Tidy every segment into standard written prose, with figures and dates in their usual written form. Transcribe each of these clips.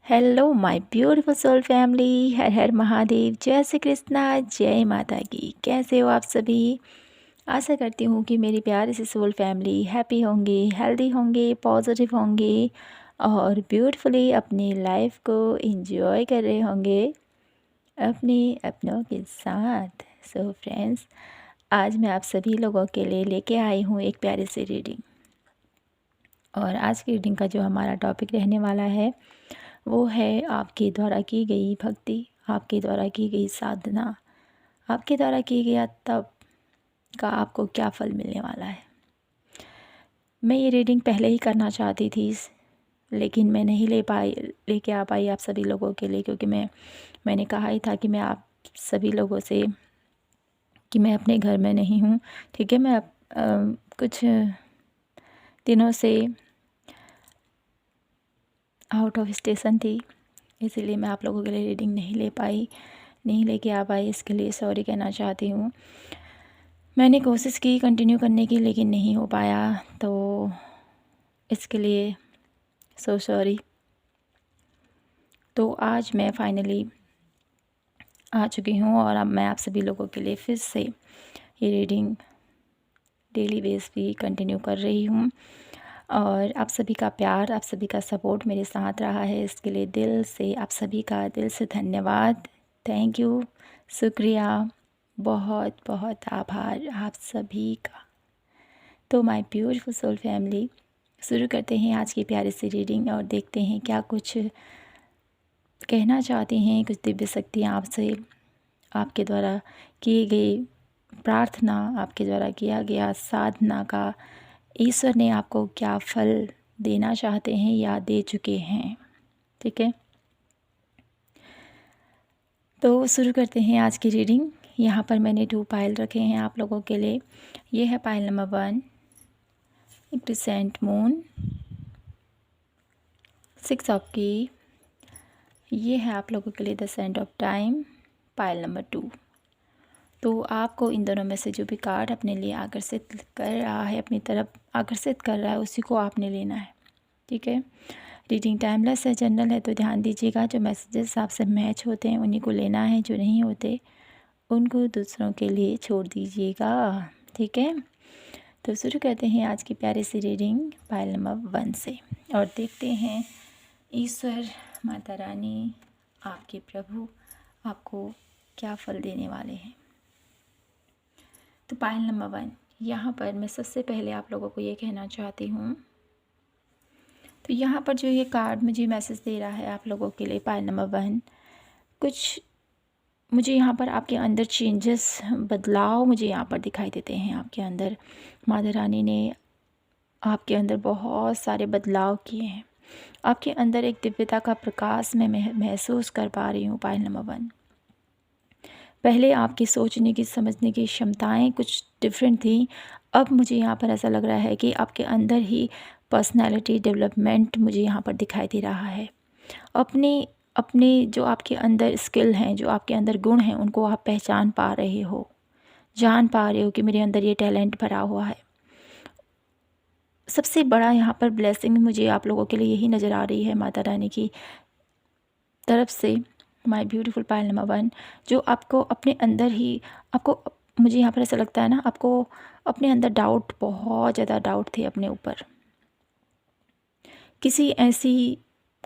Hello my beautiful soul family. हर हर महादेव, जय श्री कृष्णा, जय माता की। कैसे हो आप सभी? आशा करती हूँ कि मेरी प्यारी सी सोल फैमिली हैप्पी होंगे, हेल्दी होंगे, पॉजिटिव होंगे और ब्यूटीफुली अपनी लाइफ को एंजॉय कर रहे होंगे अपने अपनों के साथ। सो फ्रेंड्स, आज मैं आप सभी लोगों के लिए लेके आई हूँ एक प्यारी सी रीडिंग। और आज की रीडिंग का जो हमारा टॉपिक रहने वाला है वो है आपके द्वारा की गई भक्ति, आपके द्वारा की गई साधना, आपके द्वारा की गया तप का आपको क्या फल मिलने वाला है। मैं ये रीडिंग पहले ही करना चाहती थी, लेकिन मैं नहीं लेके आ पाई आप सभी लोगों के लिए, क्योंकि मैंने कहा ही था कि मैं आप सभी लोगों से कि मैं अपने घर में नहीं हूँ। ठीक है, मैं कुछ दिनों से आउट ऑफ स्टेशन थी, इसीलिए मैं आप लोगों के लिए रीडिंग नहीं लेके आ पाई। इसके लिए सॉरी कहना चाहती हूँ। मैंने कोशिश की कंटिन्यू करने की, लेकिन नहीं हो पाया, तो इसके लिए सो सॉरी। तो आज मैं फाइनली आ चुकी हूँ और अब मैं आप सभी लोगों के लिए फिर से ये रीडिंग डेली बेस पे कंटिन्यू कर रही हूँ। और आप सभी का प्यार, आप सभी का सपोर्ट मेरे साथ रहा है, इसके लिए दिल से आप सभी का दिल से धन्यवाद। थैंक यू, शुक्रिया, बहुत बहुत आभार आप सभी का। तो माय ब्यूटीफुल सोल फैमिली, शुरू करते हैं आज की प्यारी सी रीडिंग और देखते हैं क्या कुछ कहना चाहती हैं कुछ दिव्य शक्तियाँ आपसे, आपके द्वारा की गई प्रार्थना, आपके द्वारा किया गया साधना का ईश्वर ने आपको क्या फल देना चाहते हैं या दे चुके हैं। ठीक है, तो शुरू करते हैं आज की रीडिंग। यहाँ पर मैंने 2 पायल रखे हैं आप लोगों के लिए। ये है pile number 1, crescent moon, 6 of की। ये है आप लोगों के लिए the scent of time, pile number 2। तो आपको इन दोनों में से जो भी कार्ड अपने लिए आकर्षित कर रहा है, अपनी तरफ आकर्षित कर रहा है, उसी को आपने लेना है। ठीक है, रीडिंग टाइमलेस है, जनरल है, तो ध्यान दीजिएगा। जो मैसेजेस आपसे मैच होते हैं उन्हीं को लेना है, जो नहीं होते उनको दूसरों के लिए छोड़ दीजिएगा। ठीक है, तो शुरू करते हैं आज की प्यारी सी रीडिंग पायल नंबर 1 से और देखते हैं ईश्वर, माता रानी, आपके प्रभु आपको क्या फल देने वाले हैं। तो पायल नंबर 1, यहाँ पर मैं सबसे पहले आप लोगों को ये कहना चाहती हूँ, तो यहाँ पर जो ये कार्ड मुझे मैसेज दे रहा है आप लोगों के लिए पायल नंबर 1, कुछ मुझे यहाँ पर आपके अंदर चेंजेस, बदलाव मुझे यहाँ पर दिखाई देते हैं। आपके अंदर माता रानी ने आपके अंदर बहुत सारे बदलाव किए हैं। आपके अंदर एक दिव्यता का प्रकाश मैं महसूस कर पा रही हूँ पायल नंबर 1। पहले आपकी सोचने की, समझने की क्षमताएं कुछ डिफरेंट थी। अब मुझे यहाँ पर ऐसा लग रहा है कि आपके अंदर ही पर्सनालिटी डेवलपमेंट मुझे यहाँ पर दिखाई दे रहा है। अपने अपने जो आपके अंदर स्किल हैं, जो आपके अंदर गुण हैं, उनको आप पहचान पा रहे हो, जान पा रहे हो कि मेरे अंदर ये टैलेंट भरा हुआ है। सबसे बड़ा यहाँ पर ब्लेसिंग मुझे आप लोगों के लिए यही नज़र आ रही है माता रानी की तरफ से। माय ब्यूटीफुल पायल नंबर 1, जो आपको अपने अंदर ही, आपको, मुझे यहाँ पर ऐसा लगता है ना, आपको अपने अंदर डाउट, बहुत ज़्यादा डाउट थे अपने ऊपर।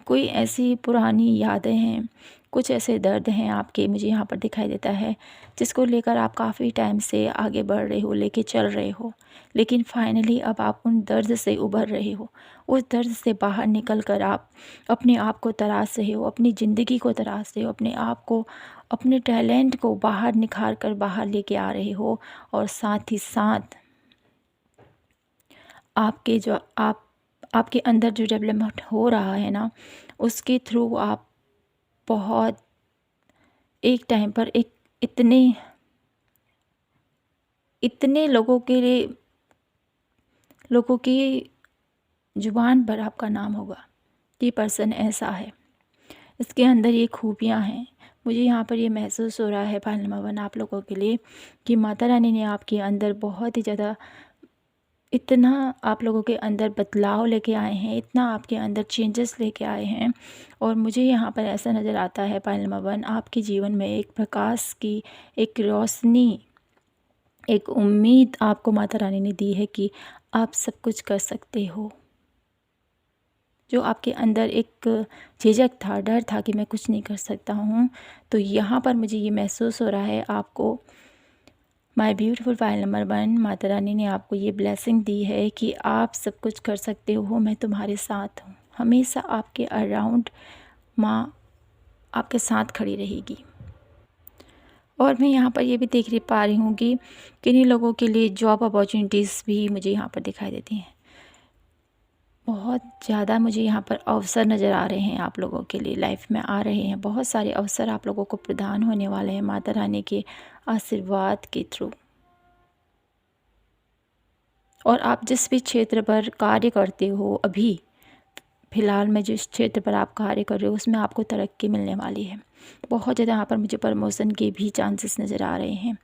कोई ऐसी पुरानी यादें हैं, कुछ ऐसे दर्द हैं आपके, मुझे यहाँ पर दिखाई देता है, जिसको लेकर आप काफ़ी टाइम से आगे बढ़ रहे हो, लेके चल रहे हो, लेकिन फाइनली अब आप उन दर्द से उभर रहे हो। उस दर्द से बाहर निकल कर आप अपने आप को तराश रहे हो, अपनी ज़िंदगी को तराश रहे हो, अपने आप को, अपने टैलेंट को बाहर निखार कर बाहर लेके आ रहे हो। और साथ ही साथ आपके जो आपके अंदर जो डेवलपमेंट हो रहा है ना, उसके थ्रू आप बहुत एक टाइम पर इतने इतने लोगों की जुबान पर आपका नाम होगा कि पर्सन ऐसा है, इसके अंदर ये खूबियाँ हैं। मुझे यहाँ पर ये महसूस हो रहा है पायल नंबर 1 आप लोगों के लिए कि माता रानी ने आपके अंदर बहुत ही ज़्यादा इतना आप लोगों के अंदर बदलाव लेके आए हैं, इतना आपके अंदर चेंजेस लेके आए हैं। और मुझे यहाँ पर ऐसा नज़र आता है पाइल नंबर 1, आपके जीवन में एक प्रकाश की, एक रोशनी, एक उम्मीद आपको माता रानी ने दी है कि आप सब कुछ कर सकते हो। जो आपके अंदर एक झिझक था, डर था कि मैं कुछ नहीं कर सकता हूँ, तो यहाँ पर मुझे ये महसूस हो रहा है आपको my beautiful pile number 1, Mata Rani ने आपको ये ब्लेसिंग दी है कि आप सब कुछ कर सकते हो, मैं तुम्हारे साथ हूँ, हमेशा आपके अराउंड माँ आपके साथ खड़ी रहेगी। और मैं यहाँ पर ये भी देख पा रही हूँ कि किन्हीं लोगों के लिए जॉब अपॉर्चुनिटीज़ भी मुझे यहाँ पर दिखाई देती हैं। बहुत ज़्यादा मुझे यहाँ पर अवसर नज़र आ रहे हैं, आप लोगों के लिए लाइफ में आ रहे हैं। बहुत सारे अवसर आप लोगों को प्रदान होने वाले हैं माता रानी के आशीर्वाद के थ्रू। और आप जिस भी क्षेत्र पर कार्य करते हो, अभी फ़िलहाल में जिस क्षेत्र पर आप कार्य कर रहे हो उसमें आपको तरक्की मिलने वाली है। बहुत ज़्यादा यहाँ पर मुझे प्रमोशन के भी चांसेस नज़र आ रहे हैं।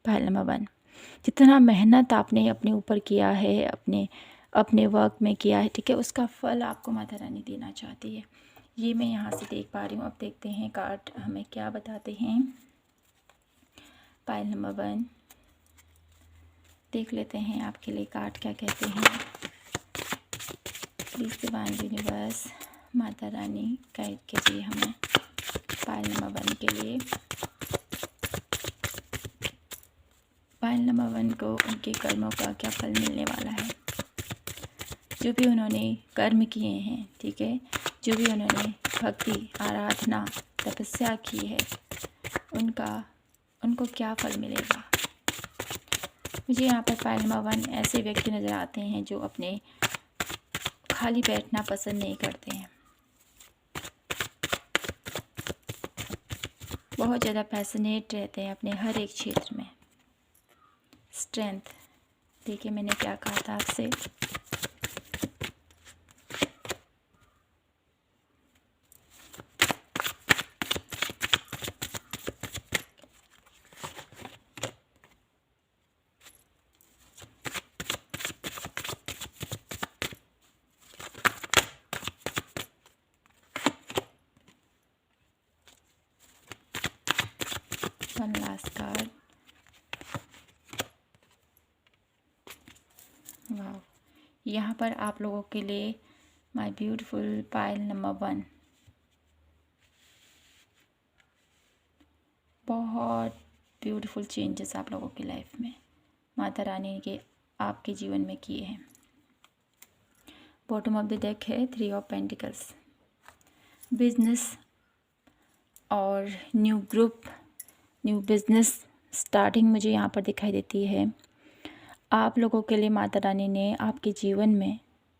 पायल नंबर 1, जितना मेहनत आपने अपने ऊपर किया है, अपने अपने वर्क में किया है, ठीक है, उसका फल आपको माता रानी देना चाहती है। ये मैं यहाँ से देख पा रही हूँ। अब देखते हैं कार्ड हमें क्या बताते हैं। पायल नंबर 1, देख लेते हैं आपके लिए कार्ड क्या कहते हैं। Please divine universe, Mata Rani guide कीजिए हमें पायल नंबर 1 के लिए। पायल नंबर 1 को उनके कर्मों का क्या फल मिलने वाला है, जो भी उन्होंने कर्म किए हैं, ठीक है, जो भी उन्होंने भक्ति, आराधना, तपस्या की है, उनको क्या फल मिलेगा। मुझे यहाँ पर पायल नंबर 1 ऐसे व्यक्ति नज़र आते हैं जो अपने खाली बैठना पसंद नहीं करते हैं, बहुत ज़्यादा पैशनेट रहते हैं अपने हर एक क्षेत्र में। स्ट्रेंथ, देखिए मैंने क्या कहा था आपसे। One last card. वाह, यहाँ पर आप लोगों के लिए माय ब्यूटीफुल पायल नंबर 1, बहुत ब्यूटीफुल चेंजेस आप लोगों की लाइफ में माता रानी के आपके जीवन में किए हैं। बॉटम ऑफ द डेक है 3 ऑफ पेंटिकल्स। बिजनेस और new group, new business starting मुझे यहाँ पर दिखाई देती है। आप लोगों के लिए माता रानी ने आपके जीवन में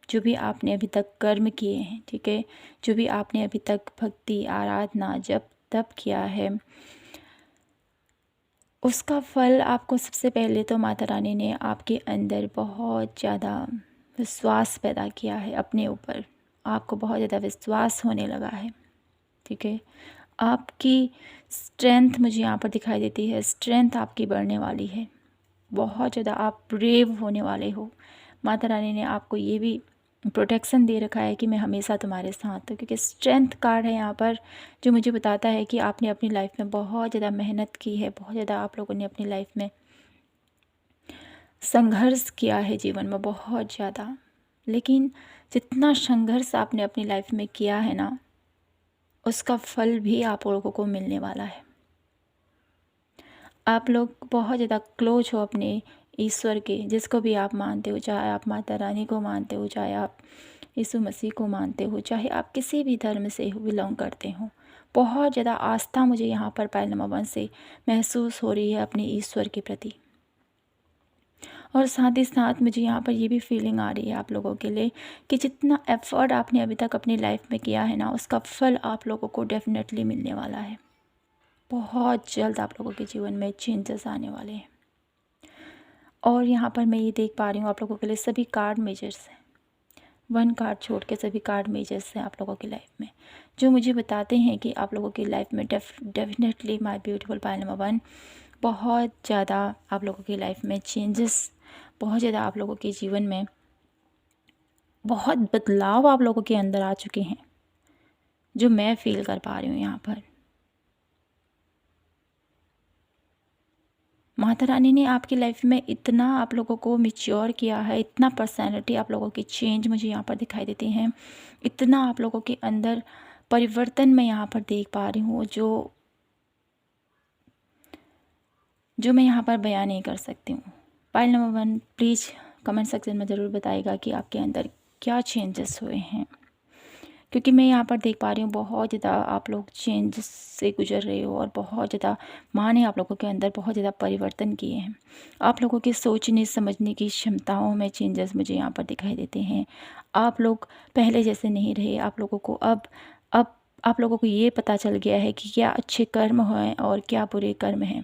जो भी आपने अभी तक कर्म किए हैं, ठीक है, जो भी आपने अभी तक भक्ति, आराधना, जप तप किया है, उसका फल आपको सबसे पहले तो माता रानी ने आपके अंदर बहुत ज़्यादा विश्वास पैदा किया है अपने ऊपर। आपको बहुत ज़्यादा विश्वास होने लगा है, ठीक है। आपकी स्ट्रेंथ मुझे यहाँ पर दिखाई देती है, स्ट्रेंथ आपकी बढ़ने वाली है, बहुत ज़्यादा आप ब्रेव होने वाले हो। माता रानी ने आपको ये भी प्रोटेक्शन दे रखा है कि मैं हमेशा तुम्हारे साथ हूँ, क्योंकि स्ट्रेंथ कार्ड है यहाँ पर, जो मुझे बताता है कि आपने अपनी लाइफ में बहुत ज़्यादा मेहनत की है, बहुत ज़्यादा आप लोगों ने अपनी लाइफ में संघर्ष किया है जीवन में बहुत ज़्यादा। लेकिन जितना संघर्ष आपने अपनी लाइफ में किया है ना, उसका फल भी आप लोगों को मिलने वाला है। आप लोग बहुत ज़्यादा क्लोज हो अपने ईश्वर के, जिसको भी आप मानते हो, चाहे आप माता रानी को मानते हो, चाहे आप यीशु मसीह को मानते हो, चाहे आप किसी भी धर्म से बिलोंग करते हो। बहुत ज़्यादा आस्था मुझे यहाँ पर पायल नंबर 1 से महसूस हो रही है अपने ईश्वर के प्रति। और साथ ही साथ मुझे यहाँ पर ये भी फीलिंग आ रही है आप लोगों के लिए कि जितना एफर्ट आपने अभी तक अपनी लाइफ में किया है ना, उसका फल आप लोगों को डेफिनेटली मिलने वाला है। बहुत जल्द आप लोगों के जीवन में चेंजेस आने वाले हैं। और यहाँ पर मैं ये देख पा रही हूँ आप लोगों के लिए सभी कार्ड मेजर्स हैं, 1 कार्ड छोड़ के सभी कार्ड मेजर्स हैं आप लोगों की लाइफ में, जो मुझे बताते हैं कि आप लोगों की लाइफ में definitely my beautiful pile number 1 बहुत ज़्यादा आप लोगों की लाइफ में चेंजेस बहुत ज़्यादा आप लोगों के जीवन में बहुत बदलाव आप लोगों के अंदर आ चुके हैं, जो मैं फील कर पा रही हूँ यहाँ पर। माता रानी ने आपकी लाइफ में इतना आप लोगों को मैच्योर किया है, इतना पर्सनैलिटी आप लोगों की चेंज मुझे यहाँ पर दिखाई देती हैं, इतना आप लोगों के अंदर परिवर्तन मैं यहाँ पर देख पा रही हूँ, जो मैं यहाँ पर बयान नहीं कर सकती हूँ। Pile number 1 please comment section में ज़रूर बताइएगा कि आपके अंदर क्या चेंजेस हुए हैं, क्योंकि मैं यहाँ पर देख पा रही हूँ बहुत ज़्यादा आप लोग चेंजेस से गुजर रहे हो और बहुत ज़्यादा माँ ने आप लोगों के अंदर बहुत ज़्यादा परिवर्तन किए हैं। आप लोगों के सोचने समझने की क्षमताओं में चेंजेस मुझे यहाँ पर दिखाई देते हैं। आप लोग पहले जैसे नहीं रहे। आप लोगों को अब आप लोगों को ये पता चल गया है कि क्या अच्छे कर्म हैं और क्या बुरे कर्म हैं।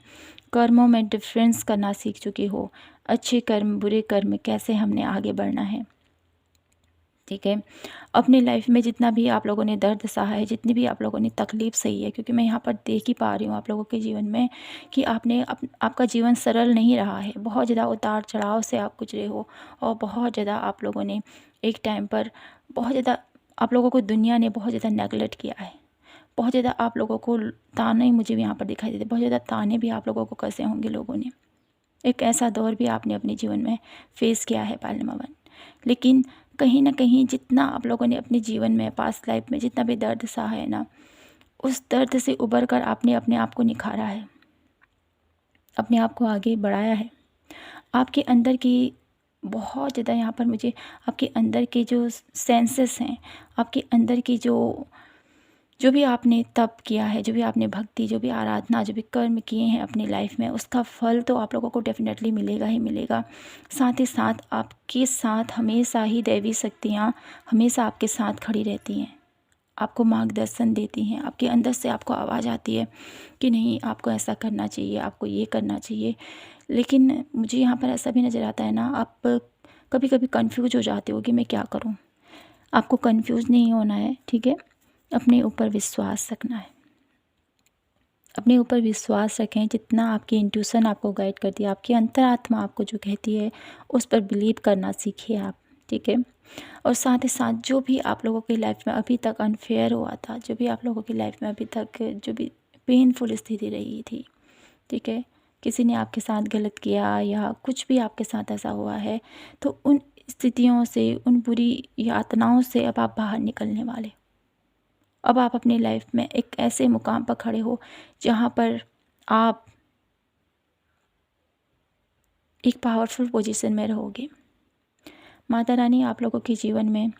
कर्मों में डिफरेंस करना सीख चुके हो। अच्छे कर्म बुरे कर्म कैसे हमने आगे बढ़ना है, ठीक है। अपनी लाइफ में जितना भी आप लोगों ने दर्द सहा है, जितनी भी आप लोगों ने तकलीफ़ सही है, क्योंकि मैं यहाँ पर देख ही पा रही हूँ आप लोगों के जीवन में कि आपका जीवन सरल नहीं रहा है। बहुत ज़्यादा उतार चढ़ाव से आप गुजरे हो और बहुत ज़्यादा आप लोगों ने एक टाइम पर बहुत ज़्यादा आप लोगों को दुनिया ने बहुत ज़्यादा नेगलेक्ट किया है। बहुत ज़्यादा आप लोगों को ताने मुझे यहाँ पर दिखाई देते, बहुत ज़्यादा ताने भी आप लोगों को कसे होंगे लोगों ने। एक ऐसा दौर भी आपने अपने जीवन में फेस किया है पाइल नंबर 1। लेकिन कहीं न कहीं जितना आप लोगों ने अपने जीवन में पास्ट लाइफ में जितना भी दर्द सहा है ना, उस दर्द से उबर कर आपने अपने आप को निखारा है, अपने आप को आगे बढ़ाया है। आपके अंदर की बहुत ज़्यादा यहाँ पर मुझे आपके अंदर के जो सेंसेस हैं, आपके अंदर की जो भी आपने तप किया है, जो भी आपने भक्ति, जो भी आराधना, जो भी कर्म किए हैं अपनी लाइफ में, उसका फल तो आप लोगों को डेफिनेटली मिलेगा ही मिलेगा। साथ ही साथ आपके साथ हमेशा ही दैवी शक्तियाँ हमेशा आपके साथ खड़ी रहती हैं, आपको मार्गदर्शन देती हैं। आपके अंदर से आपको आवाज़ आती है कि नहीं, आपको ऐसा करना चाहिए, आपको ये करना चाहिए। लेकिन मुझे यहाँ पर ऐसा भी नज़र आता है ना, आप कभी कभी कन्फ्यूज हो जाते हो कि मैं क्या करूँ। आपको कन्फ्यूज़ नहीं होना है, ठीक है। अपने ऊपर विश्वास रखना है, अपने ऊपर विश्वास रखें। जितना आपकी इंट्यूशन आपको गाइड करती है, आपकी अंतरात्मा आपको जो कहती है, उस पर बिलीव करना सीखिए आप, ठीक है। और साथ ही साथ जो भी आप लोगों की लाइफ में अभी तक अनफेयर हुआ था, जो भी आप लोगों की लाइफ में अभी तक जो भी पेनफुल स्थिति रही थी, ठीक है, किसी ने आपके साथ गलत किया या कुछ भी आपके साथ ऐसा हुआ है, तो उन स्थितियों से, उन बुरी यातनाओं से अब आप बाहर निकलने वाले। अब आप अपनी लाइफ में एक ऐसे मुकाम पर खड़े हो जहाँ पर आप एक पावरफुल पोजीशन में रहोगे। माता रानी आप लोगों के जीवन में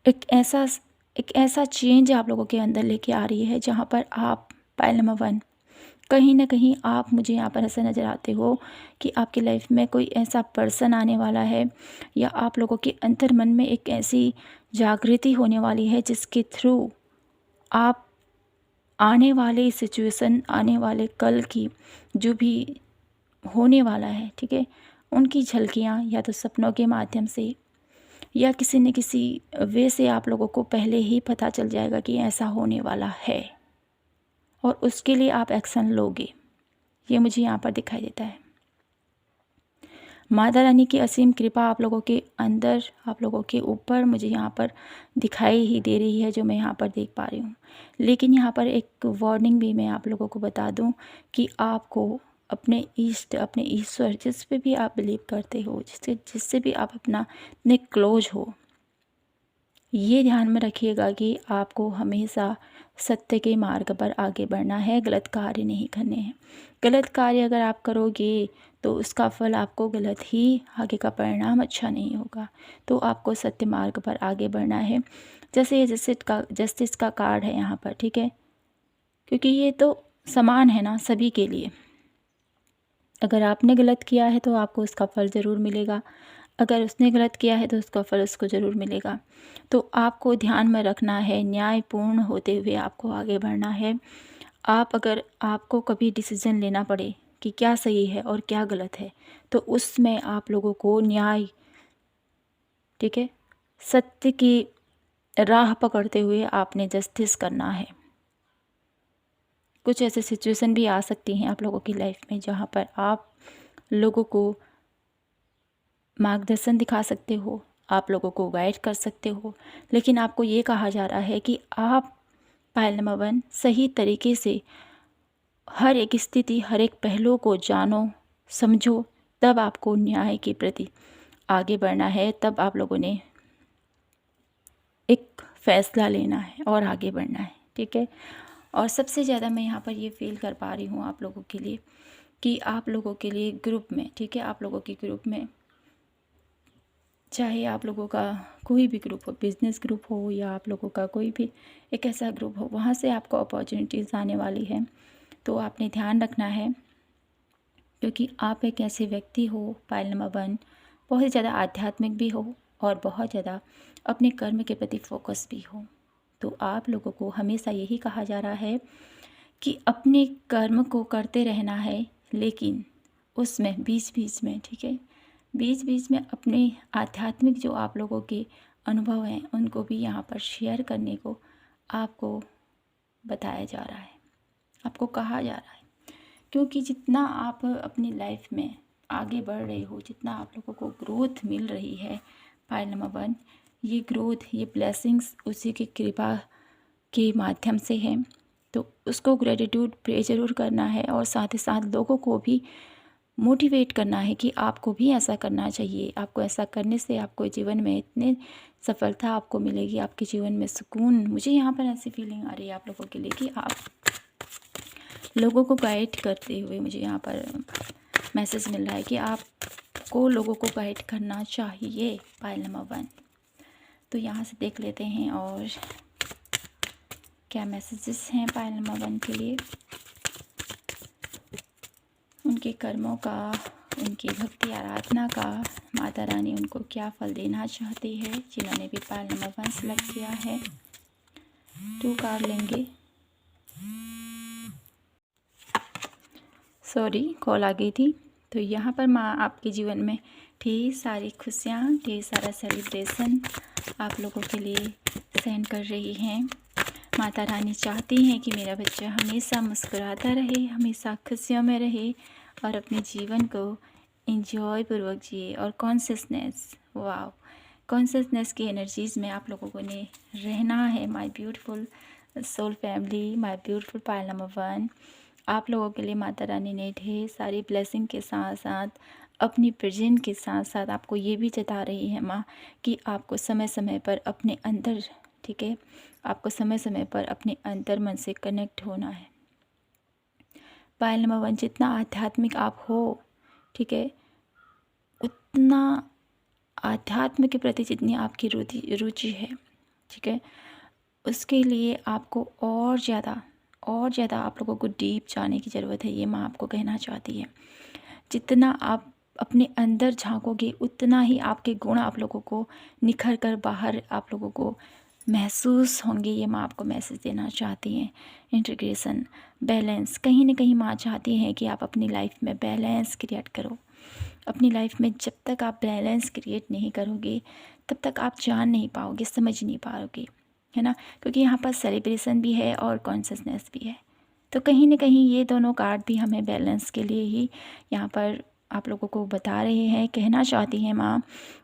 एक ऐसा चेंज आप लोगों के अंदर लेके आ रही है, जहाँ पर आप पाइल नंबर 1 कहीं न कहीं आप मुझे यहाँ पर ऐसा नज़र आते हो कि आपकी लाइफ में कोई ऐसा पर्सन आने वाला है, या आप लोगों के अंतर मन में एक ऐसी जागृति होने वाली है जिसके थ्रू आप आने वाले सिचुएशन, आने वाले कल की जो भी होने वाला है, ठीक है, उनकी झलकियाँ या तो सपनों के माध्यम से या किसी न किसी वे से आप लोगों को पहले ही पता चल जाएगा कि ऐसा होने वाला है, और उसके लिए आप एक्शन लोगे। ये मुझे यहाँ पर दिखाई देता है। माता रानी की असीम कृपा आप लोगों के अंदर, आप लोगों के ऊपर मुझे यहाँ पर दिखाई ही दे रही है, जो मैं यहाँ पर देख पा रही हूँ। लेकिन यहाँ पर एक वार्निंग भी मैं आप लोगों को बता दूँ कि आपको अपने इष्ट, अपने ईश्वर, जिस पे भी आप बिलीव करते हो, जिससे भी आप अपना इतने क्लोज हो, ये ध्यान में रखिएगा कि आपको हमेशा सत्य के मार्ग पर आगे बढ़ना है, गलत कार्य नहीं करने हैं। गलत कार्य अगर आप करोगे तो उसका फल आपको गलत ही, आगे का परिणाम अच्छा नहीं होगा। तो आपको सत्य मार्ग पर आगे बढ़ना है। जैसे ये जस्टिस का कार्ड है यहाँ पर, ठीक है, क्योंकि ये तो समान है ना सभी के लिए। अगर आपने गलत किया है तो आपको उसका फल ज़रूर मिलेगा, अगर उसने गलत किया है तो उसका फल उसको ज़रूर मिलेगा। तो आपको ध्यान में रखना है, न्यायपूर्ण होते हुए आपको आगे बढ़ना है। अगर आपको कभी डिसीज़न लेना पड़े कि क्या सही है और क्या गलत है, तो उसमें आप लोगों को न्याय, ठीक है, सत्य की राह पकड़ते हुए आपने जस्टिस करना है। कुछ ऐसे सिचुएशन भी आ सकती हैं आप लोगों की लाइफ में जहाँ पर आप लोगों को मार्गदर्शन दिखा सकते हो, आप लोगों को गाइड कर सकते हो, लेकिन आपको ये कहा जा रहा है कि आप पायल नंबर 1 सही तरीके से हर एक स्थिति, हर एक पहलू को जानो, समझो, तब आपको न्याय के प्रति आगे बढ़ना है, तब आप लोगों ने एक फ़ैसला लेना है और आगे बढ़ना है, ठीक है। और सबसे ज़्यादा मैं यहाँ पर ये फ़ील कर पा रही हूँ आप लोगों के लिए कि आप लोगों के लिए ग्रुप में, ठीक है, आप लोगों के ग्रुप में, चाहे आप लोगों का कोई भी ग्रुप हो, बिज़नेस ग्रुप हो या आप लोगों का कोई भी एक ऐसा ग्रुप हो, वहाँ से आपको अपॉर्चुनिटीज़ आने वाली है। तो आपने ध्यान रखना है, क्योंकि आप एक ऐसे व्यक्ति हो पायल नंबर 1, बहुत ज़्यादा आध्यात्मिक भी हो और बहुत ज़्यादा अपने कर्म के प्रति फोकस भी हो। तो आप लोगों को हमेशा यही कहा जा रहा है कि अपने कर्म को करते रहना है, लेकिन उसमें बीच बीच में, ठीक है, बीच बीच में अपने आध्यात्मिक जो आप लोगों के अनुभव हैं उनको भी यहाँ पर शेयर करने को आपको बताया जा रहा है, आपको कहा जा रहा है। क्योंकि जितना आप अपनी लाइफ में आगे बढ़ रहे हो, जितना आप लोगों को ग्रोथ मिल रही है पायल नंबर 1, ये ग्रोथ, ये ब्लेसिंग्स उसी की कृपा के माध्यम से है। तो उसको ग्रेटिट्यूड पे ज़रूर करना है और साथ ही साथ लोगों को भी मोटिवेट करना है कि आपको भी ऐसा करना चाहिए। आपको ऐसा करने से आपको जीवन में इतने सफलता आपको मिलेगी, आपके जीवन में सुकून। मुझे यहाँ पर ऐसी फीलिंग आ रही है आप लोगों के लिए कि आप लोगों को गाइड करते हुए, मुझे यहाँ पर मैसेज मिल रहा है कि आपको लोगों को गाइड करना चाहिए पायल नंबर 1। तो यहाँ से देख लेते हैं और क्या मैसेजेस हैं पायल नंबर 1 के लिए, उनके कर्मों का, उनकी भक्ति आराधना का, माता रानी उनको क्या फल देना चाहती है। जिन्होंने भी पायल नंबर 1 सेलेक्ट किया है, 2 कार्ड लेंगे। सॉरी, कॉल आ गई थी। तो यहाँ पर माँ आपके जीवन में ढेर सारी खुशियाँ, ढेर सारा सेलिब्रेशन आप लोगों के लिए सेंड कर रही हैं। माता रानी चाहती हैं कि मेरा बच्चा हमेशा मुस्कुराता रहे, हमेशा खुशियों में रहे और अपने जीवन को एंजॉय पूर्वक जिए। और कॉन्शियसनेस, वाव, कॉन्शियसनेस की एनर्जीज़ में आप लोगों को ने रहना है। My beautiful soul family, my beautiful pile number 1, आप लोगों के लिए माता रानी ने ढेर सारी ब्लेसिंग के साथ साथ अपनी प्रेजेंट के साथ साथ आपको ये भी जता रही है माँ कि आपको समय समय पर अपने अंदर, ठीक है, आपको समय समय पर अपने अंतर मन से कनेक्ट होना है। पायल नंबर 1, जितना आध्यात्मिक आप हो, ठीक है, उतना आध्यात्म के प्रति जितनी आपकी रुचि है, ठीक है, उसके लिए आपको और ज़्यादा आप लोगों को डीप जाने की ज़रूरत है। ये माँ आपको कहना चाहती है। जितना आप अपने अंदर झांकोगे उतना ही आपके गुण आप लोगों को निखर कर बाहर आप लोगों को महसूस होंगे। ये माँ आपको मैसेज देना चाहती हैं। इंटीग्रेशन, बैलेंस, कहीं ना कहीं माँ चाहती हैं कि आप अपनी लाइफ में बैलेंस क्रिएट करो। अपनी लाइफ में जब तक आप बैलेंस क्रिएट नहीं करोगे तब तक आप जान नहीं पाओगे, समझ नहीं पाओगे, है ना। क्योंकि यहाँ पर सेलिब्रेशन भी है और कॉन्शियसनेस भी है। तो कहीं ना कहीं ये दोनों कार्ड भी हमें बैलेंस के लिए ही यहाँ पर आप लोगों को बता रहे हैं, कहना चाहती हैं माँ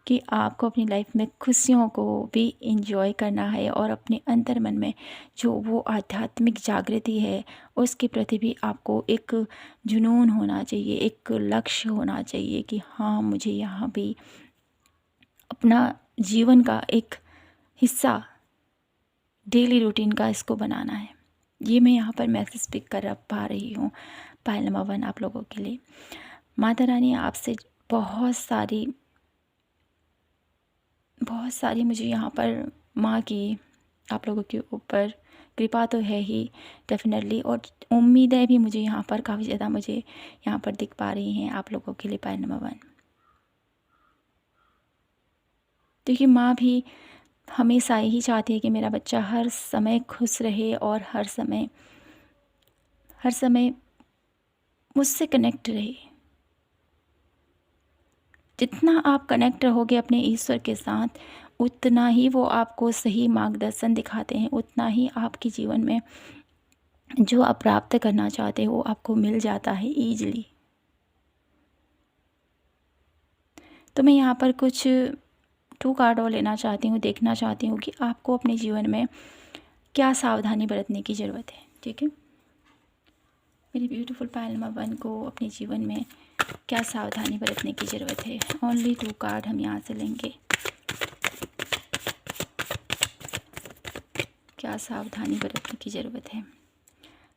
कि आपको अपनी लाइफ में खुशियों को भी इंजॉय करना है और अपने अंतर मन में जो वो आध्यात्मिक जागृति है उसके प्रति भी आपको एक जुनून होना चाहिए, एक लक्ष्य होना चाहिए कि हाँ, मुझे यहाँ भी अपना जीवन का एक हिस्सा, डेली रूटीन का इसको बनाना है। ये मैं यहाँ पर मैसेज पिक कर पा रही हूँ पायल नंबर 1 आप लोगों के लिए। माता रानी आपसे बहुत सारी मुझे यहाँ पर माँ की आप लोगों के ऊपर कृपा तो है ही डेफिनेटली, और उम्मीदें भी मुझे यहाँ पर काफ़ी ज़्यादा मुझे यहाँ पर दिख पा रही हैं आप लोगों के लिए पायल नंबर 1। देखिए, माँ भी हमेशा यही चाहती है कि मेरा बच्चा हर समय खुश रहे और हर समय मुझसे कनेक्ट रहे। जितना आप कनेक्ट रहोगे अपने ईश्वर के साथ उतना ही वो आपको सही मार्गदर्शन दिखाते हैं, उतना ही आपके जीवन में जो आप प्राप्त करना चाहते हो आपको मिल जाता है ईज़िली। तो मैं यहाँ पर कुछ 2 कार्ड और लेना चाहती हूँ, देखना चाहती हूँ कि आपको अपने जीवन में क्या सावधानी बरतने की ज़रूरत है, ठीक है? मेरी ब्यूटीफुल पायल नंबर 1 को अपने जीवन में क्या सावधानी बरतने की ज़रूरत है? ओनली 2 कार्ड हम यहाँ से लेंगे। क्या सावधानी बरतने की ज़रूरत है?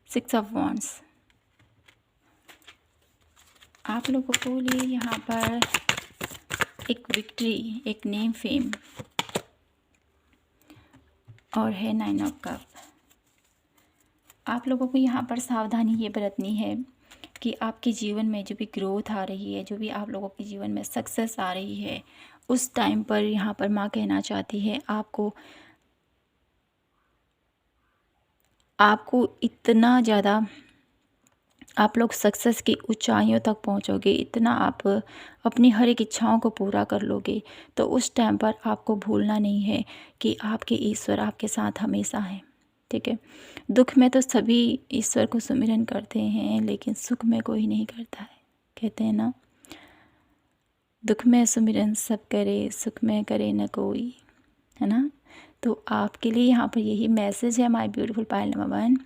6 ऑफ वॉन्ड्स। आप लोगों को लिए यहाँ पर एक विक्ट्री, एक नेम फेम और है 9 ऑफ कप। आप लोगों को यहाँ पर सावधानी ये बरतनी है कि आपके जीवन में जो भी ग्रोथ आ रही है, जो भी आप लोगों के जीवन में सक्सेस आ रही है, उस टाइम पर यहाँ पर माँ कहना चाहती है आपको इतना ज़्यादा आप लोग सक्सेस की ऊंचाइयों तक पहुंचोगे, इतना आप अपनी हर एक इच्छाओं को पूरा कर लोगे। तो उस टाइम पर आपको भूलना नहीं है कि आपके ईश्वर आपके साथ हमेशा हैं, ठीक है? दुख में तो सभी ईश्वर को सुमिरन करते हैं, लेकिन सुख में कोई नहीं करता है। कहते हैं ना, दुख में सुमिरन सब करे, सुख में करे न कोई, है ना? तो आपके लिए यहाँ पर यही मैसेज है माय ब्यूटीफुल पायल नंबर 1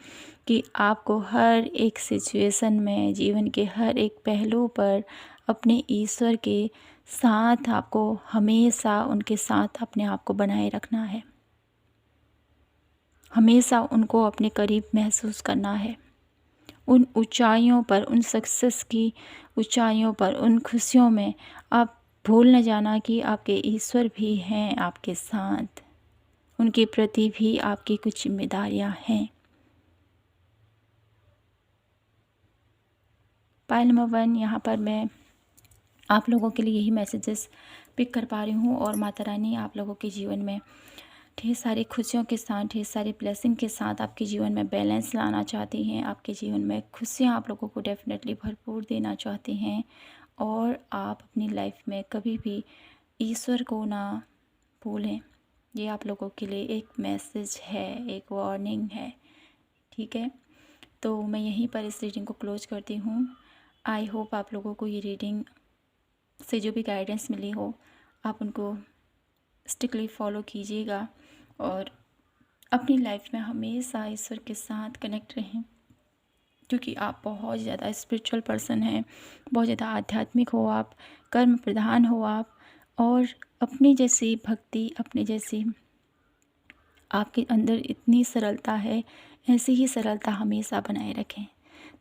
कि आपको हर एक सिचुएशन में, जीवन के हर एक पहलू पर अपने ईश्वर के साथ आपको हमेशा उनके साथ अपने आप को बनाए रखना है। हमेशा उनको अपने करीब महसूस करना है। उन ऊंचाइयों पर, उन सक्सेस की ऊंचाइयों पर, उन खुशियों में आप भूल न जाना कि आपके ईश्वर भी हैं आपके साथ। उनके प्रति भी आपकी कुछ जिम्मेदारियां हैं। पायल नंबर 1 यहाँ पर मैं आप लोगों के लिए यही मैसेजेस पिक कर पा रही हूँ और माता रानी आप लोगों के जीवन में ढेर सारी खुशियों के साथ, ढेर सारी ब्लेसिंग के साथ आपके जीवन में बैलेंस लाना चाहती हैं। आपके जीवन में खुशियाँ आप लोगों को डेफिनेटली भरपूर देना चाहती हैं और आप अपनी लाइफ में कभी भी ईश्वर को ना भूलें। ये आप लोगों के लिए एक मैसेज है, एक वार्निंग है, ठीक है? तो मैं यहीं पर इस रीडिंग को क्लोज करती हूँ। आई होप आप लोगों को ये रीडिंग से जो भी गाइडेंस मिली हो आप उनको स्ट्रिक्टली फॉलो कीजिएगा और अपनी लाइफ में हमेशा ईश्वर के साथ कनेक्ट रहें, क्योंकि आप बहुत ज़्यादा स्पिरिचुअल पर्सन हैं, बहुत ज़्यादा आध्यात्मिक हो आप, कर्म प्रधान हो आप, और अपनी जैसी भक्ति, अपनी जैसी आपके अंदर इतनी सरलता है, ऐसी ही सरलता हमेशा बनाए रखें।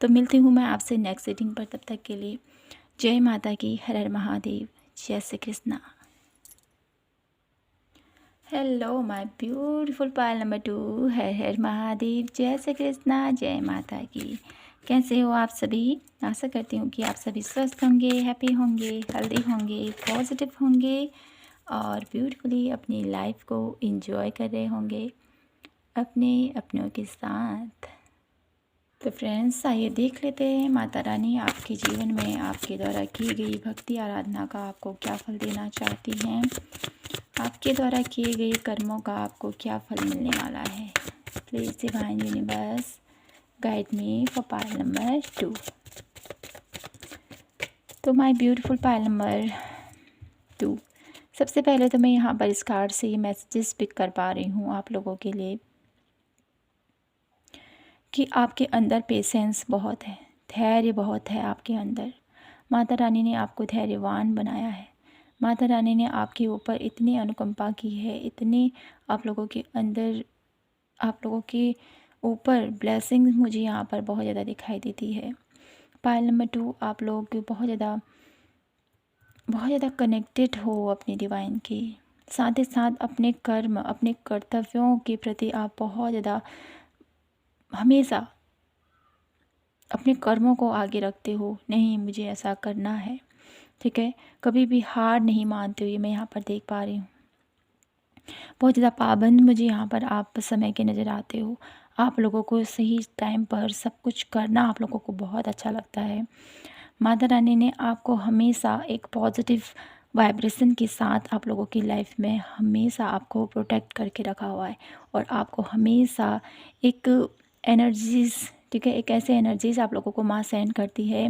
तो मिलती हूँ मैं आपसे नेक्स्ट रीडिंग पर, तब तक के लिए जय माता की, हर हर महादेव, जय Shri Krishna. Hello my beautiful pile number 2, हर हर महादेव, जय श्री कृष्णा, जय माता की। कैसे हो आप सभी? आशा करती हूँ कि आप सभी स्वस्थ होंगे, हैप्पी होंगे, हेल्दी होंगे, पॉजिटिव होंगे और ब्यूटीफुली अपनी लाइफ को एंजॉय कर रहे होंगे अपने अपनों के साथ। तो फ्रेंड्स, आइए देख लेते हैं माता रानी आपके जीवन में आपके द्वारा की गई भक्ति आराधना का आपको क्या फल देना चाहती हैं। आपके द्वारा किए गए कर्मों का आपको क्या फल मिलने वाला है। Please divine universe guide me for Payal number 2। तो माय ब्यूटीफुल पायल नंबर 2, सबसे पहले तो मैं यहाँ पर इस कार्ड से ये मैसेजेस पिक कर पा रही हूँ आप लोगों के लिए कि आपके अंदर पेशेंस बहुत है, धैर्य बहुत है आपके अंदर। माता रानी ने आपको धैर्यवान बनाया है। माता रानी ने आपके ऊपर इतनी अनुकंपा की है, इतनी आप लोगों के अंदर, आप लोगों के ऊपर ब्लेसिंग मुझे यहाँ पर बहुत ज़्यादा दिखाई देती है। पायल नंबर 2, आप लोग बहुत ज़्यादा कनेक्टेड हो अपने डिवाइन के साथ ही साथ अपने कर्म, अपने कर्तव्यों के प्रति आप बहुत ज़्यादा हमेशा अपने कर्मों को आगे रखते हो। नहीं, मुझे ऐसा करना है, ठीक है? कभी भी हार नहीं मानते हो, ये मैं यहाँ पर देख पा रही हूँ। बहुत ज़्यादा पाबंद मुझे यहाँ पर आप समय के नज़र आते हो। आप लोगों को सही टाइम पर सब कुछ करना आप लोगों को बहुत अच्छा लगता है। माता रानी ने आपको हमेशा एक पॉजिटिव वाइब्रेशन के साथ आप लोगों की लाइफ में हमेशा आपको प्रोटेक्ट करके रखा हुआ है और आपको हमेशा एक एनर्जीज ठीक है। एक ऐसे एनर्जीज आप लोगों को माँ सेंड करती है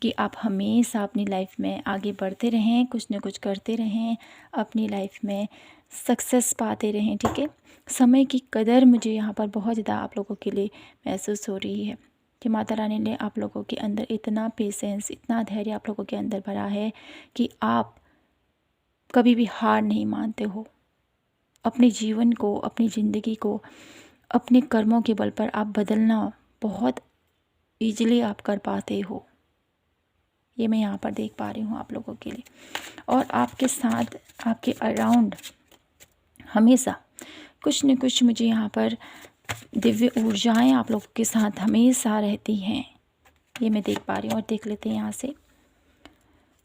कि आप हमेशा अपनी लाइफ में आगे बढ़ते रहें, कुछ न कुछ करते रहें, अपनी लाइफ में सक्सेस पाते रहें, ठीक है। समय की कदर मुझे यहाँ पर बहुत ज़्यादा आप लोगों के लिए महसूस हो रही है कि माता रानी ने आप लोगों के अंदर इतना पेशेंस, इतना धैर्य आप लोगों के अंदर भरा है कि आप कभी भी हार नहीं मानते हो। अपने जीवन को, अपनी ज़िंदगी को, अपने कर्मों के बल पर आप बदलना बहुत ईजिली आप कर पाते हो। ये मैं यहाँ पर देख पा रही हूँ आप लोगों के लिए। और आपके साथ, आपके अराउंड हमेशा कुछ न कुछ मुझे यहाँ पर दिव्य ऊर्जाएं आप लोगों के साथ हमेशा रहती हैं। ये मैं देख पा रही हूँ। और देख लेते हैं यहाँ से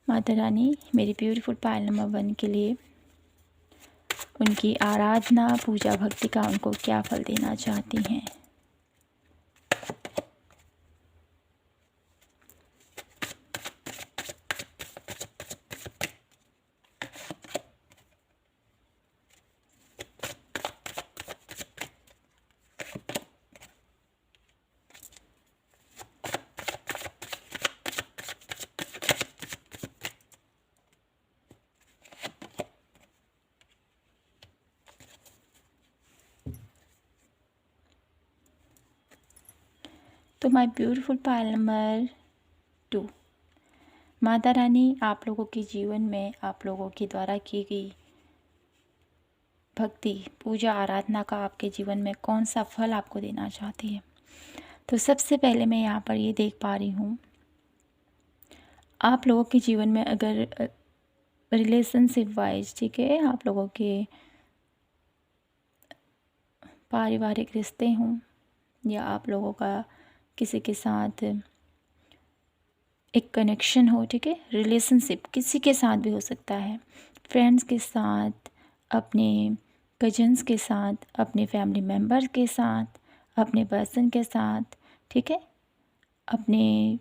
माता रानी मेरी ब्यूटीफुल पायल नंबर 1 के लिए उनकी आराधना, पूजा, भक्ति का उनको क्या फल देना चाहती हैं। तो my beautiful pile number 2, Mata Rani आप लोगों के जीवन में आप लोगों के द्वारा की गई भक्ति, पूजा, आराधना का आपके जीवन में कौन सा फल आपको देना चाहती है। तो सबसे पहले मैं यहाँ पर ये देख पा रही हूँ, आप लोगों के जीवन में अगर रिलेशनशिप वाइज, ठीक है, आप लोगों के पारिवारिक रिश्ते हों या आप लोगों का किसी के साथ एक कनेक्शन हो, ठीक है, रिलेशनशिप किसी के साथ भी हो सकता है, फ्रेंड्स के साथ, अपने कजन्स के साथ, अपने फैमिली मेम्बर्स के साथ, अपने पर्सन के साथ, ठीक है, अपने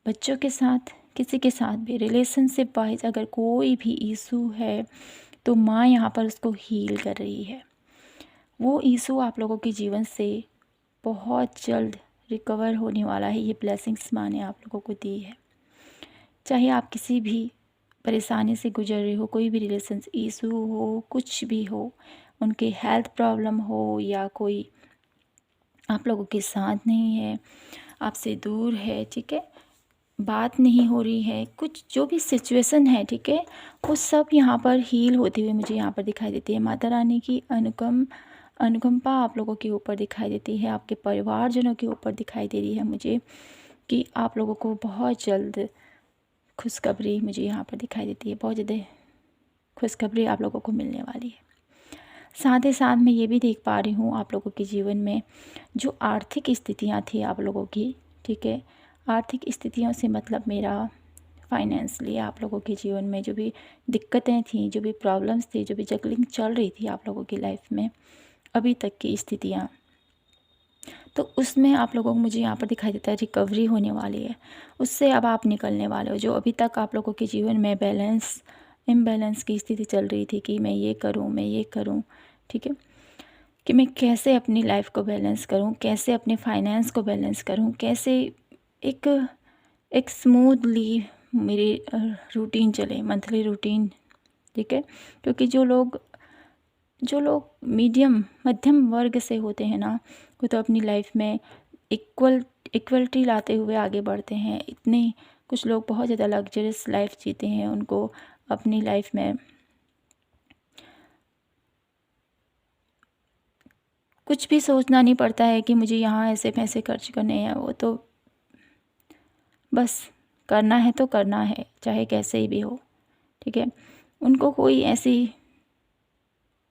बच्चों के साथ, किसी के साथ भी रिलेशनशिप वाइज अगर कोई भी इशू है तो माँ यहाँ पर उसको हील कर रही है। वो इशू आप लोगों के जीवन से बहुत जल्द रिकवर होने वाला है। ये ब्लेसिंग्स माँ ने आप लोगों को दी है। चाहे आप किसी भी परेशानी से गुजर रहे हो, कोई भी रिलेशन इशू हो, कुछ भी हो, उनके हेल्थ प्रॉब्लम हो या कोई आप लोगों के साथ नहीं है, आपसे दूर है, ठीक है, बात नहीं हो रही है, कुछ जो भी सिचुएशन है, ठीक है, वो सब यहाँ पर हील होती हुई मुझे यहाँ पर दिखाई देती है। माता रानी की अनुकंपा आप लोगों के ऊपर दिखाई देती है, आपके परिवारजनों के ऊपर दिखाई दे रही है मुझे कि आप लोगों को बहुत जल्द खुशखबरी मुझे यहाँ पर दिखाई देती है। बहुत ज़्यादा खुशखबरी आप लोगों को मिलने वाली है। साथ ही साथ मैं ये भी देख पा रही हूँ आप लोगों के जीवन में जो आर्थिक स्थितियाँ थी आप लोगों की, ठीक है, आर्थिक स्थितियों से मतलब मेरा फाइनेंशियली आप लोगों के जीवन में जो भी दिक्कतें थी, जो भी प्रॉब्लम्स थी, जो भी जगलिंग चल रही थी आप लोगों की लाइफ में अभी तक की स्थितियाँ, तो उसमें आप लोगों को मुझे यहाँ पर दिखाई देता है रिकवरी होने वाली है। उससे अब आप निकलने वाले हो। जो अभी तक आप लोगों के जीवन में इम्बैलेंस की स्थिति चल रही थी कि मैं ये करूँ, ठीक है, कि मैं कैसे अपनी लाइफ को बैलेंस करूँ, कैसे अपने फाइनेंस को बैलेंस करूँ, कैसे एक स्मूथली मेरी रूटीन चले, मंथली रूटीन, ठीक है। क्योंकि जो लोग मध्यम वर्ग से होते हैं ना, वो तो अपनी लाइफ में इक्वलिटी लाते हुए आगे बढ़ते हैं। इतने कुछ लोग बहुत ज़्यादा लग्जरियस लाइफ जीते हैं, उनको अपनी लाइफ में कुछ भी सोचना नहीं पड़ता है कि मुझे यहाँ ऐसे पैसे खर्च करने हैं। वो तो बस करना है तो करना है, चाहे कैसे ही भी हो, ठीक है। उनको कोई ऐसी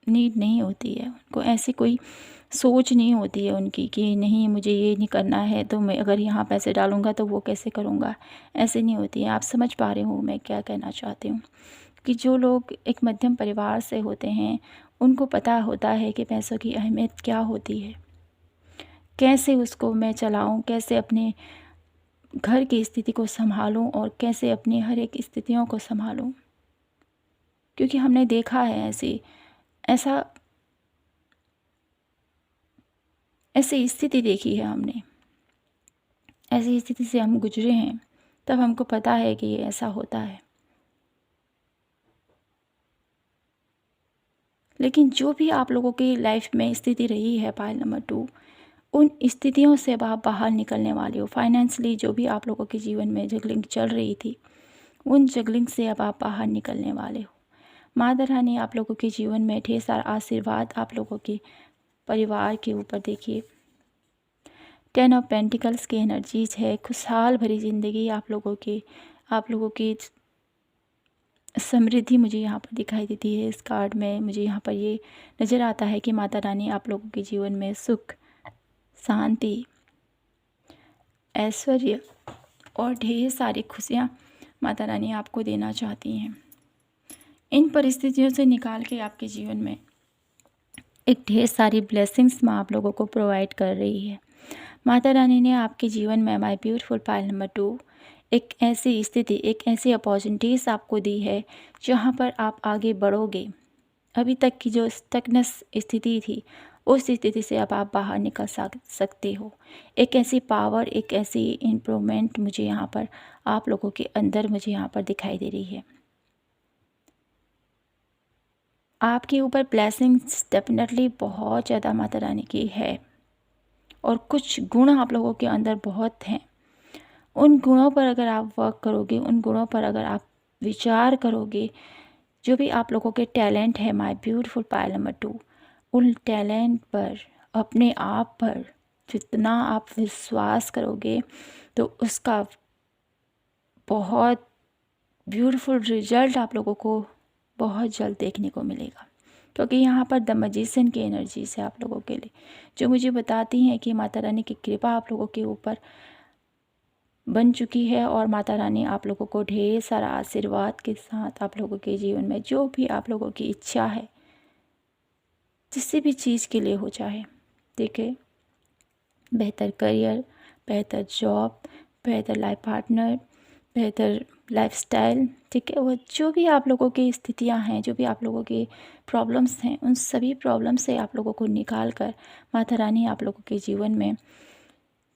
नीड नहीं होती है, उनको ऐसी कोई सोच नहीं होती है उनकी कि नहीं मुझे ये नहीं करना है तो मैं अगर यहाँ पैसे डालूँगा तो वो कैसे करूँगा, ऐसे नहीं होती है। आप समझ पा रहे हो मैं क्या कहना चाहती हूँ कि जो लोग एक मध्यम परिवार से होते हैं उनको पता होता है कि पैसों की अहमियत क्या होती है, कैसे उसको मैं चलाऊँ, कैसे अपने घर की स्थिति को संभालूँ और कैसे अपनी हर एक स्थितियों को संभालूँ। क्योंकि हमने देखा है ऐसी स्थिति देखी है हमने ऐसी स्थिति से हम गुजरे हैं, तब हमको पता है कि ये ऐसा होता है। लेकिन जो भी आप लोगों की लाइफ में स्थिति रही है पाइल नंबर 2, उन स्थितियों से अब आप बाहर निकलने वाले हो। फाइनेंशियली जो भी आप लोगों के जीवन में जगलिंग चल रही थी, उन जगलिंग से अब आप बाहर निकलने वाले हो। माता रानी आप लोगों के जीवन में ढेर सारा आशीर्वाद आप लोगों के परिवार के ऊपर देखिए। 10 ऑफ पेंटिकल्स की एनर्जीज है, खुशहाल भरी ज़िंदगी आप लोगों की समृद्धि मुझे यहाँ पर दिखाई देती है। इस कार्ड में मुझे यहाँ पर ये नज़र आता है कि माता रानी आप लोगों के जीवन में सुख, शांति, ऐश्वर्य और ढेर सारी खुशियाँ माता रानी आपको देना चाहती हैं। इन परिस्थितियों से निकाल के आपके जीवन में एक ढेर सारी ब्लेसिंग्स माँ आप लोगों को प्रोवाइड कर रही है। माता रानी ने आपके जीवन में माय ब्यूटीफुल पाइल नंबर 2 एक ऐसी स्थिति, एक ऐसी अपॉर्चुनिटीज़ आपको दी है जहाँ पर आप आगे बढ़ोगे। अभी तक की जो स्टकनेस स्थिति थी, उस स्थिति से अब आप बाहर निकल सकते हो। एक ऐसी पावर, एक ऐसी इम्प्रूवमेंट मुझे यहाँ पर आप लोगों के अंदर मुझे यहाँ पर दिखाई दे रही है। आपके ऊपर ब्लेसिंग्स डेफिनेटली बहुत ज़्यादा माता रानी की है और कुछ गुण आप लोगों के अंदर बहुत हैं। उन गुणों पर अगर आप वर्क करोगे, उन गुणों पर अगर आप विचार करोगे, जो भी आप लोगों के टैलेंट है माय ब्यूटीफुल पाइल नंबर 2, उन टैलेंट पर, अपने आप पर जितना आप विश्वास करोगे तो उसका बहुत ब्यूटीफुल रिजल्ट आप लोगों को बहुत जल्द देखने को मिलेगा। क्योंकि यहाँ पर द मैजिशियन की एनर्जी है आप लोगों के लिए, जो मुझे बताती हैं कि माता रानी की कृपा आप लोगों के ऊपर बन चुकी है और माता रानी आप लोगों को ढेर सारा आशीर्वाद के साथ आप लोगों के जीवन में जो भी आप लोगों की इच्छा है, जिस भी चीज़ के लिए हो, चाहे ठीक है, बेहतर करियर, बेहतर जॉब, बेहतर लाइफ पार्टनर, बेहतर लाइफस्टाइल, ठीक है, वो जो भी आप लोगों की स्थितियां हैं, जो भी आप लोगों की प्रॉब्लम्स हैं, उन सभी प्रॉब्लम से आप लोगों को निकाल कर माता रानी आप लोगों के जीवन में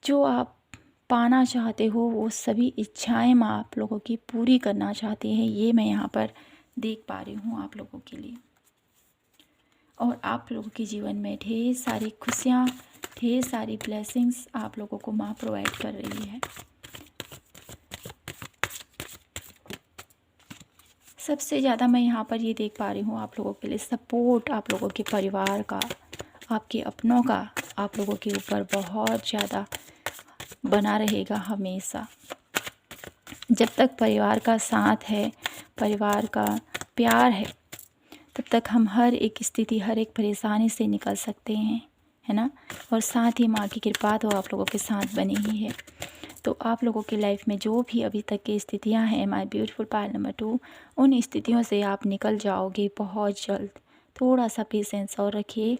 जो आप पाना चाहते हो, वो सभी इच्छाएं माँ आप लोगों की पूरी करना चाहती हैं। ये मैं यहाँ पर देख पा रही हूँ आप लोगों के लिए। और आप लोगों के जीवन में ढेर सारी खुशियाँ, ढेर सारी ब्लेसिंग्स आप लोगों को माँ प्रोवाइड कर रही है। सबसे ज़्यादा मैं यहाँ पर ये देख पा रही हूँ आप लोगों के लिए सपोर्ट, आप लोगों के परिवार का, आपके अपनों का आप लोगों के ऊपर बहुत ज़्यादा बना रहेगा हमेशा। जब तक परिवार का साथ है, परिवार का प्यार है, तब तक हम हर एक स्थिति, हर एक परेशानी से निकल सकते हैं, है ना। और साथ ही माँ की कृपा तो आप लोगों के साथ बनी ही है। तो आप लोगों की लाइफ में जो भी अभी तक की स्थितियां हैं माय ब्यूटीफुल पाइल नंबर 2, उन स्थितियों से आप निकल जाओगे बहुत जल्द। थोड़ा सा पेशेंस और रखिए।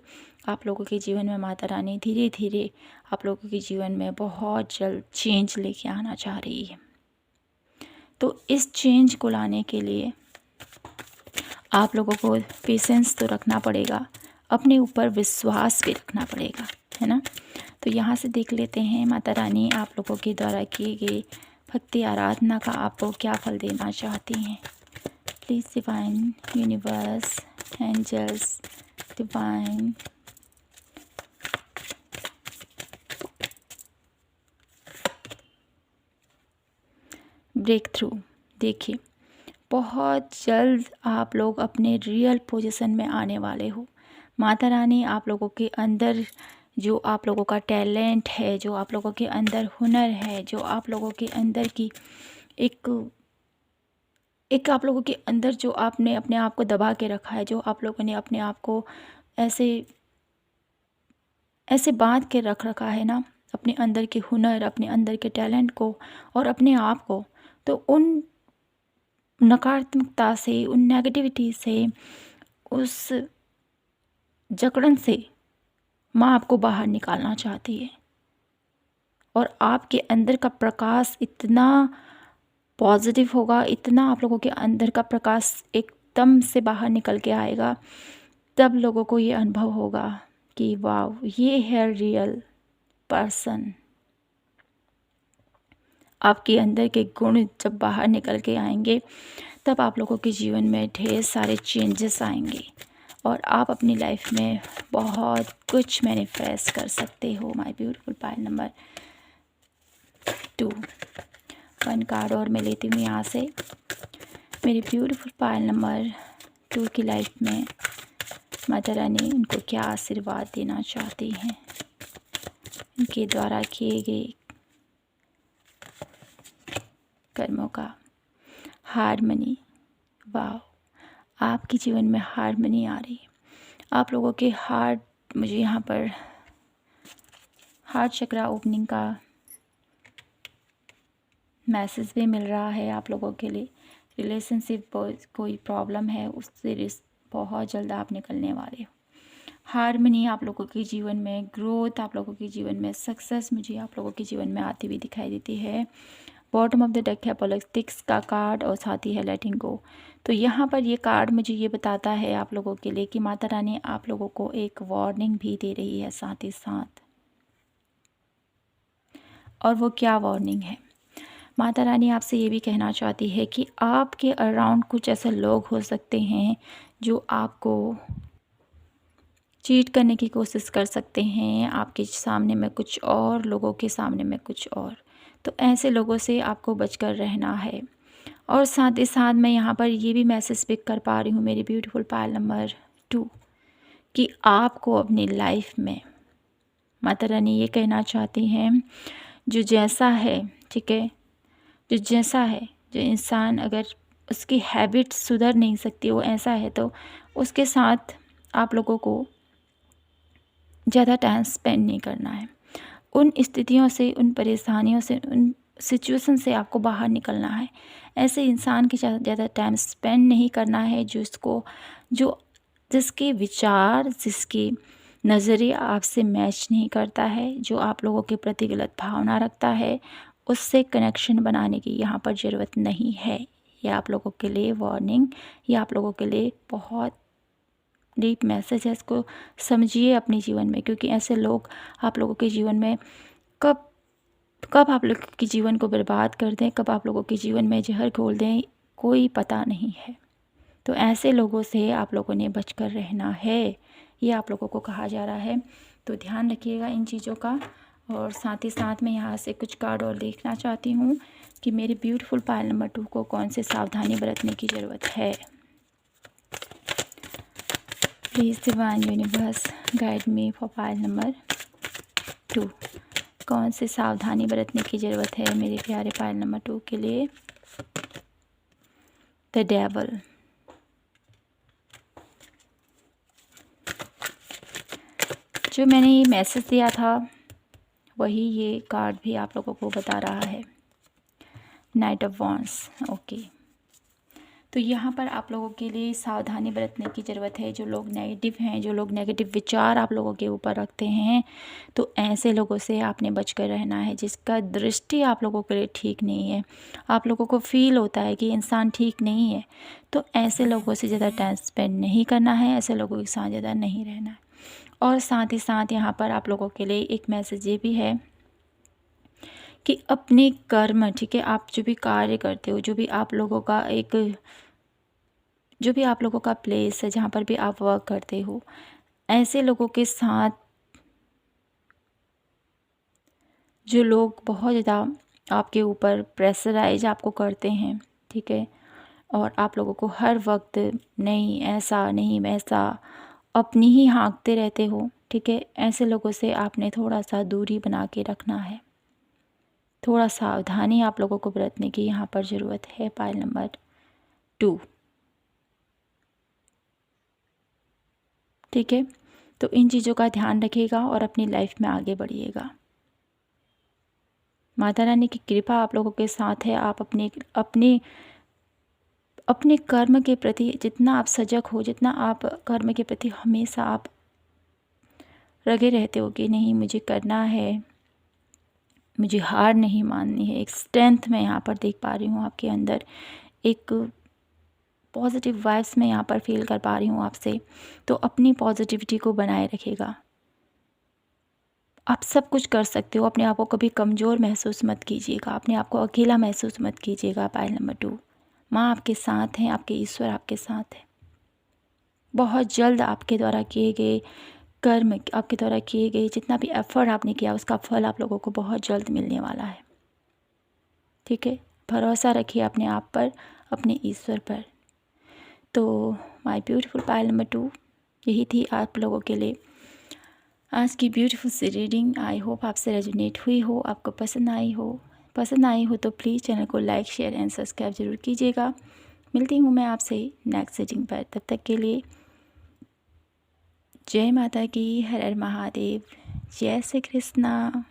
आप लोगों के जीवन में माता रानी धीरे धीरे आप लोगों के जीवन में बहुत जल्द चेंज लेके आना चाह रही है। तो इस चेंज को लाने के लिए आप लोगों को पेशेंस तो रखना पड़ेगा, अपने ऊपर विश्वास भी रखना पड़ेगा, है ना। तो यहाँ से देख लेते हैं माता रानी आप लोगों के द्वारा किए गए भक्ति आराधना का आपको क्या फल देना चाहती हैं। Please divine universe, angels, divine breakthrough. देखिए बहुत जल्द आप लोग अपने रियल पोजीशन में आने वाले हो। माता रानी आप लोगों के अंदर जो आप लोगों का टैलेंट है, जो आप लोगों के अंदर हुनर है, जो आप लोगों के अंदर की एक आप लोगों के अंदर जो आपने अपने आप को दबा के रखा है, जो आप लोगों ने अपने आप को ऐसे ऐसे बांध के रख रखा है ना, अपने अंदर के हुनर, अपने अंदर के टैलेंट को और अपने आप को, तो उन नकारात्मकता से, उन नेगेटिविटी से, उस जकड़न से माँ आपको बाहर निकालना चाहती है। और आपके अंदर का प्रकाश इतना पॉजिटिव होगा, इतना आप लोगों के अंदर का प्रकाश एकदम से बाहर निकल के आएगा, तब लोगों को ये अनुभव होगा कि वाह, ये है रियल पर्सन। आपके अंदर के गुण जब बाहर निकल के आएंगे तब आप लोगों के जीवन में ढेर सारे चेंजेस आएंगे और आप अपनी लाइफ में बहुत कुछ मैनिफेस्ट कर सकते हो। My beautiful pile number 2। 1 card और मैं लेती हूँ यहाँ से। मेरी ब्यूटीफुल पायल नंबर 2 की लाइफ में माता रानी उनको क्या आशीर्वाद देना चाहती हैं, उनके द्वारा किए गए कर्मों का। हारमनी। वाह, आपके जीवन में हारमनी आ रही है। आप लोगों के हार्ट, मुझे यहाँ पर हार्ट चक्रा ओपनिंग का मैसेज भी मिल रहा है आप लोगों के लिए। रिलेशनशिप कोई प्रॉब्लम है उससे बहुत जल्द आप निकलने वाले हो। हारमनी आप लोगों के जीवन में, ग्रोथ आप लोगों के जीवन में, सक्सेस मुझे आप लोगों के जीवन में आती हुई दिखाई देती है। बॉटम ऑफ द डेक है पॉलिटिक्स का कार्ड और साथ ही है लेटिंग गो। तो यहाँ पर ये कार्ड मुझे ये बताता है आप लोगों के लिए कि माता रानी आप लोगों को एक वार्निंग भी दे रही है साथ ही साथ। और वो क्या वार्निंग है? माता रानी आपसे ये भी कहना चाहती है कि आपके अराउंड कुछ ऐसे लोग हो सकते हैं जो आपको चीट करने की कोशिश कर सकते हैं, आपके सामने में कुछ और, लोगों के सामने में कुछ और। तो ऐसे लोगों से आपको बचकर रहना है। और साथ ही साथ मैं यहाँ पर ये भी मैसेज पिक कर पा रही हूँ मेरी ब्यूटीफुल पायल नंबर 2 कि आपको अपनी लाइफ में माता रानी ये कहना चाहती हैं, जो जैसा है, ठीक है, जो जैसा है, जो इंसान अगर उसकी हैबिट सुधर नहीं सकती, वो ऐसा है, तो उसके साथ आप लोगों को ज़्यादा टाइम स्पेंड नहीं करना है। उन स्थितियों से, उन परेशानियों से, उन सिचुएशन से आपको बाहर निकलना है। ऐसे इंसान के साथ ज़्यादा टाइम स्पेंड नहीं करना है जिसके विचार, जिसके नज़रिए आपसे मैच नहीं करता है, जो आप लोगों के प्रति गलत भावना रखता है, उससे कनेक्शन बनाने की यहाँ पर ज़रूरत नहीं है। ये आप लोगों के लिए वार्निंग, ये आप लोगों के लिए बहुत डीप मैसेज है। इसको समझिए अपने जीवन में, क्योंकि ऐसे लोग आप लोगों के जीवन में कब कब आप लोगों के जीवन को बर्बाद कर दें, कब आप लोगों के जीवन में जहर घोल दें, कोई पता नहीं है। तो ऐसे लोगों से आप लोगों ने बचकर रहना है, ये आप लोगों को कहा जा रहा है। तो ध्यान रखिएगा इन चीज़ों का। और साथ ही साथ मैं यहाँ से कुछ कार्ड और देखना चाहती हूँ कि मेरी ब्यूटीफुल पायल नंबर 2 को कौन से सावधानी बरतने की ज़रूरत है। Please divine universe guide me for Payal number 2। कौन से सावधानी बरतने की ज़रूरत है मेरे प्यारे पायल नंबर 2 के लिए। The devil. जो मैंने ये मैसेज दिया था वही ये कार्ड भी आप लोगों को बता रहा है। Night of wands. ओके, तो यहाँ पर आप लोगों के लिए सावधानी बरतने की ज़रूरत है। जो लोग नेगेटिव हैं, जो लोग नेगेटिव विचार आप लोगों के ऊपर रखते हैं, तो ऐसे लोगों से आपने बचकर रहना है, जिसका दृष्टि आप लोगों के लिए ठीक नहीं है। आप लोगों को फील होता है कि इंसान ठीक नहीं है, तो ऐसे लोगों से ज़्यादा टाइम स्पेंड नहीं करना है, ऐसे लोगों के साथ ज़्यादा नहीं रहना है। और साथ ही साथ यहाँ पर आप लोगों के लिए एक मैसेज ये भी है कि अपने कर्म, ठीक है, आप जो भी कार्य करते हो, जो भी आप लोगों का प्लेस है, जहाँ पर भी आप वर्क करते हो, ऐसे लोगों के साथ जो लोग बहुत ज़्यादा आपके ऊपर प्रेशराइज आपको करते हैं, ठीक है, और आप लोगों को हर वक्त नहीं ऐसा नहीं वैसा अपनी ही हाँकते रहते हो, ठीक है, ऐसे लोगों से आपने थोड़ा सा दूरी बना के रखना है। थोड़ा सावधानी आप लोगों को बरतने की यहाँ पर ज़रूरत है। पायल नंबर 2, ठीक है। तो इन चीज़ों का ध्यान रखिएगा और अपनी लाइफ में आगे बढ़िएगा। माता रानी की कृपा आप लोगों के साथ है। आप अपने कर्म के प्रति जितना आप सजग हो, जितना आप कर्म के प्रति हमेशा आप लगे रहते हो कि नहीं मुझे करना है, मुझे हार नहीं माननी है, एक स्ट्रेंथ मैं यहाँ पर देख पा रही हूँ आपके अंदर, एक पॉजिटिव वाइब्स मैं यहाँ पर फील कर पा रही हूँ आपसे। तो अपनी पॉजिटिविटी को बनाए रखिएगा। आप सब कुछ कर सकते हो। अपने आप को कभी कमज़ोर महसूस मत कीजिएगा, अपने आप को अकेला महसूस मत कीजिएगा। पायल नंबर 2, माँ आपके साथ हैं, आपके ईश्वर आपके साथ हैं। बहुत जल्द आपके द्वारा किए गए कर्म, आपके द्वारा किए गए जितना भी एफ़र्ट आपने किया, उसका फल आप लोगों को बहुत जल्द मिलने वाला है। ठीक है, भरोसा रखिए अपने आप पर, अपने ईश्वर पर। तो माय ब्यूटीफुल पायल नंबर 2, यही थी आप लोगों के लिए आज की ब्यूटीफुल सी रीडिंग। आई होप आपसे रेजोनेट हुई हो, आपको पसंद आई हो। पसंद आई हो तो प्लीज़ चैनल को लाइक, शेयर एंड सब्सक्राइब ज़रूर कीजिएगा। मिलती हूँ मैं आपसे नेक्स्ट रीडिंग पर, तब तक के लिए जय माता की, हर हर महादेव, जय श्री कृष्णा।